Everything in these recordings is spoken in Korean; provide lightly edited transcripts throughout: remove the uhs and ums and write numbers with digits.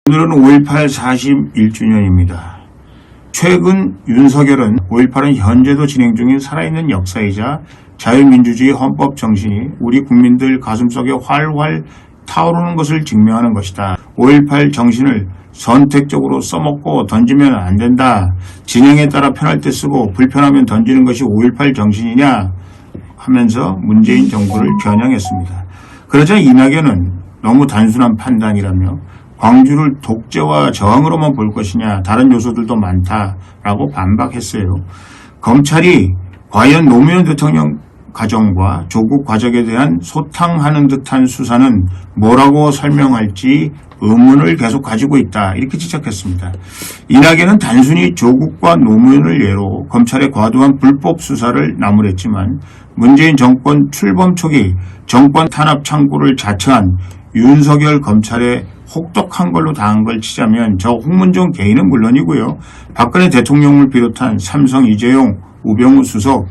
오늘은 5.18 41주년입니다. 최근 윤석열은 5.18은 현재도 진행 중인 살아있는 역사이자 자유민주주의 헌법 정신이 우리 국민들 가슴속에 활활 타오르는 것을 증명하는 것이다. 5.18 정신을 선택적으로 써먹고 던지면 안 된다. 진영에 따라 편할 때 쓰고 불편하면 던지는 것이 5.18 정신이냐 하면서 문재인 정부를 겨냥했습니다. 그러자 이낙연은 너무 단순한 판단이라며 광주를 독재와 저항으로만 볼 것이냐, 다른 요소들도 많다라고 반박했어요. 검찰이 과연 노무현 대통령 가정과 조국 가족에 대한 소탕하는 듯한 수사는 뭐라고 설명할지 의문을 계속 가지고 있다, 이렇게 지적했습니다. 이낙연은 단순히 조국과 노무현을 예로 검찰의 과도한 불법 수사를 나무랬지만 문재인 정권 출범 초기 정권 탄압 창구를 자처한 윤석열 검찰의 혹독한 걸로 당한 걸 치자면 저 홍문종 개인은 물론이고요. 박근혜 대통령을 비롯한 삼성 이재용, 우병우 수석,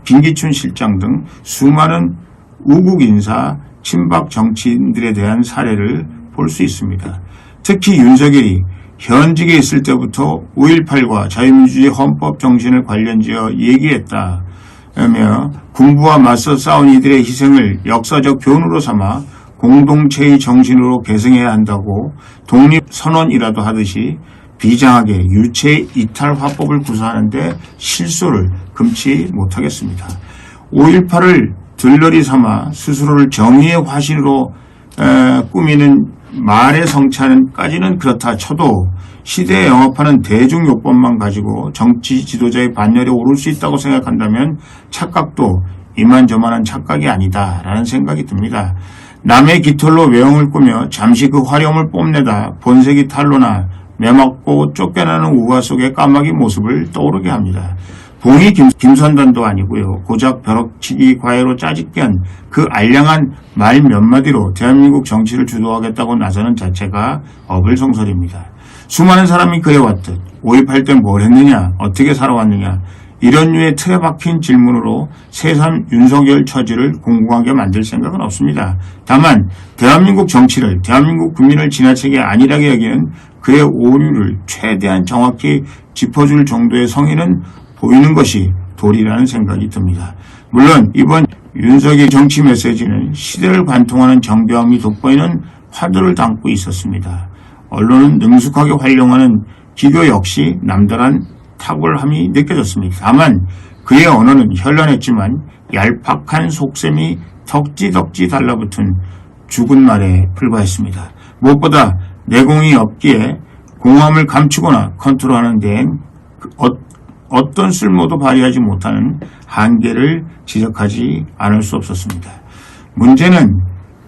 김기춘 실장 등 수많은 우국 인사, 친박 정치인들에 대한 사례를 볼 수 있습니다. 특히 윤석열이 현직에 있을 때부터 5.18과 자유민주주의 헌법 정신을 관련지어 얘기했다며 군부와 맞서 싸운 이들의 희생을 역사적 교훈으로 삼아 공동체의 정신으로 계승해야 한다고 독립선언이라도 하듯이 비장하게 유체 이탈 화법을 구사하는데 실소를 금치 못하겠습니다. 5.18을 들러리 삼아 스스로를 정의의 화신으로 꾸미는 말의 성찬까지는 그렇다 쳐도 시대에 영합하는 대중요법만 가지고 정치 지도자의 반열에 오를 수 있다고 생각한다면 착각도 이만저만한 착각이 아니다라는 생각이 듭니다. 남의 깃털로 외형을 꾸며 잠시 그 화려함을 뽐내다 본색이 탄로나 매맞고 쫓겨나는 우화 속의 까마귀 모습을 떠오르게 합니다. 봉이 김선단도 아니고요. 고작 벼락치기 과외로 짜집게 한 그 알량한 말 몇 마디로 대한민국 정치를 주도하겠다고 나서는 자체가 어불성설입니다. 수많은 사람이 그래왔듯 5.18 때 뭘 했느냐, 어떻게 살아왔느냐, 이런 류의 틀에 박힌 질문으로 새삼 윤석열 처지를 공공하게 만들 생각은 없습니다. 다만 대한민국 정치를, 대한민국 국민을 지나치게 안일하게 여기는 그의 오류를 최대한 정확히 짚어줄 정도의 성의는 보이는 것이 도리라는 생각이 듭니다. 물론 이번 윤석열 정치 메시지는 시대를 관통하는 정교함이 돋보이는 화두를 담고 있었습니다. 언론은 능숙하게 활용하는 기교 역시 남다른 탁월함이 느껴졌습니다. 다만 그의 언어는 현란했지만 얄팍한 속셈이 덕지덕지 달라붙은 죽은 말에 불과했습니다. 무엇보다 내공이 없기에 공허함을 감추거나 컨트롤하는 데엔 어떤 쓸모도 발휘하지 못하는 한계를 지적하지 않을 수 없었습니다. 문제는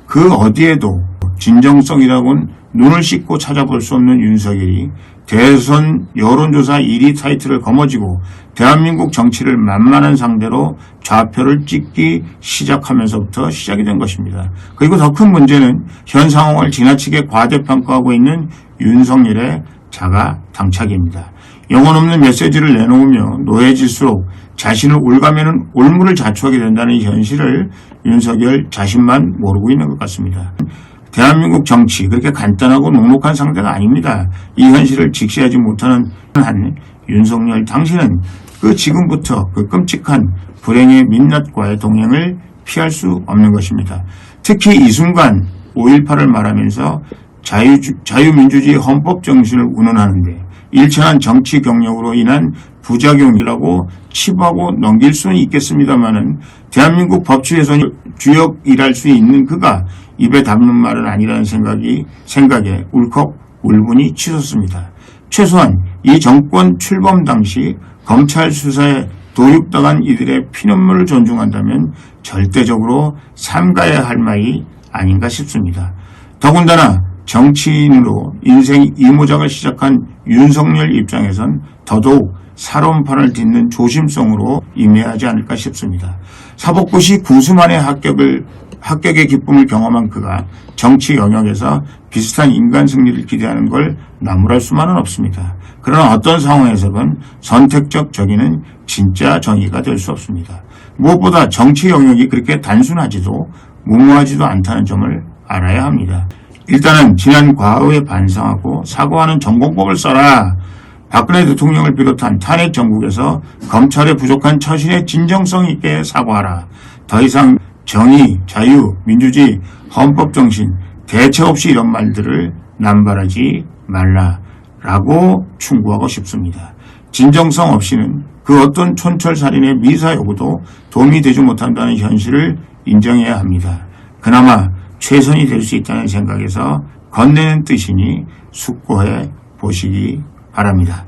그 어디에도 진정성이라고는 눈을 씻고 찾아볼 수 없는 윤석열이 대선 여론조사 1위 타이틀을 거머쥐고 대한민국 정치를 만만한 상대로 좌표를 찍기 시작하면서부터 시작이 된 것입니다. 그리고 더 큰 문제는 현 상황을 지나치게 과대평가하고 있는 윤석열의 자가당착입니다. 영혼 없는 메시지를 내놓으며 노예질수록 자신을 올가매는 올무를 자초하게 된다는 현실을 윤석열 자신만 모르고 있는 것 같습니다. 대한민국 정치 그렇게 간단하고 녹록한 상대가 아닙니다. 이 현실을 직시하지 못하는 한 윤석열 당신은 지금부터 그 끔찍한 불행의 민낯과의 동행을 피할 수 없는 것입니다. 특히 이 순간 5.18을 말하면서 자유민주주의 헌법 정신을 운운하는데 일천한 정치 경력으로 인한 부작용이라고 치부하고 넘길 수는 있겠습니다만은 대한민국 법치에서 주역이랄 수 있는 그가 입에 담는 말은 아니라는 생각에 울컥 울분이 치솟습니다. 최소한 이 정권 출범 당시 검찰 수사에 도륙당한 이들의 피눈물을 존중한다면 절대적으로 삼가야 할 말이 아닌가 싶습니다. 더군다나 정치인으로 인생 이모작을 시작한 윤석열 입장에선 더더욱 살아온 판을 딛는 조심성으로 임해야 하지 않을까 싶습니다. 사법고시 구수만의 합격의 기쁨을 경험한 그가 정치 영역에서 비슷한 인간 승리를 기대하는 걸 나무랄 수만은 없습니다. 그러나 어떤 상황에서건 선택적 정의는 진짜 정의가 될 수 없습니다. 무엇보다 정치 영역이 그렇게 단순하지도 무모하지도 않다는 점을 알아야 합니다. 일단은 지난 과거에 반성하고 사과하는 전공법을 써라. 박근혜 대통령을 비롯한 탄핵 정국에서 검찰의 부족한 처신에 진정성 있게 사과하라. 더 이상 정의, 자유, 민주주의, 헌법 정신, 대체 없이 이런 말들을 남발하지 말라라고 충고하고 싶습니다. 진정성 없이는 그 어떤 촌철살인의 미사 여구도 도움이 되지 못한다는 현실을 인정해야 합니다. 그나마 최선이 될 수 있다는 생각에서 건네는 뜻이니 숙고해 보시기 바랍니다.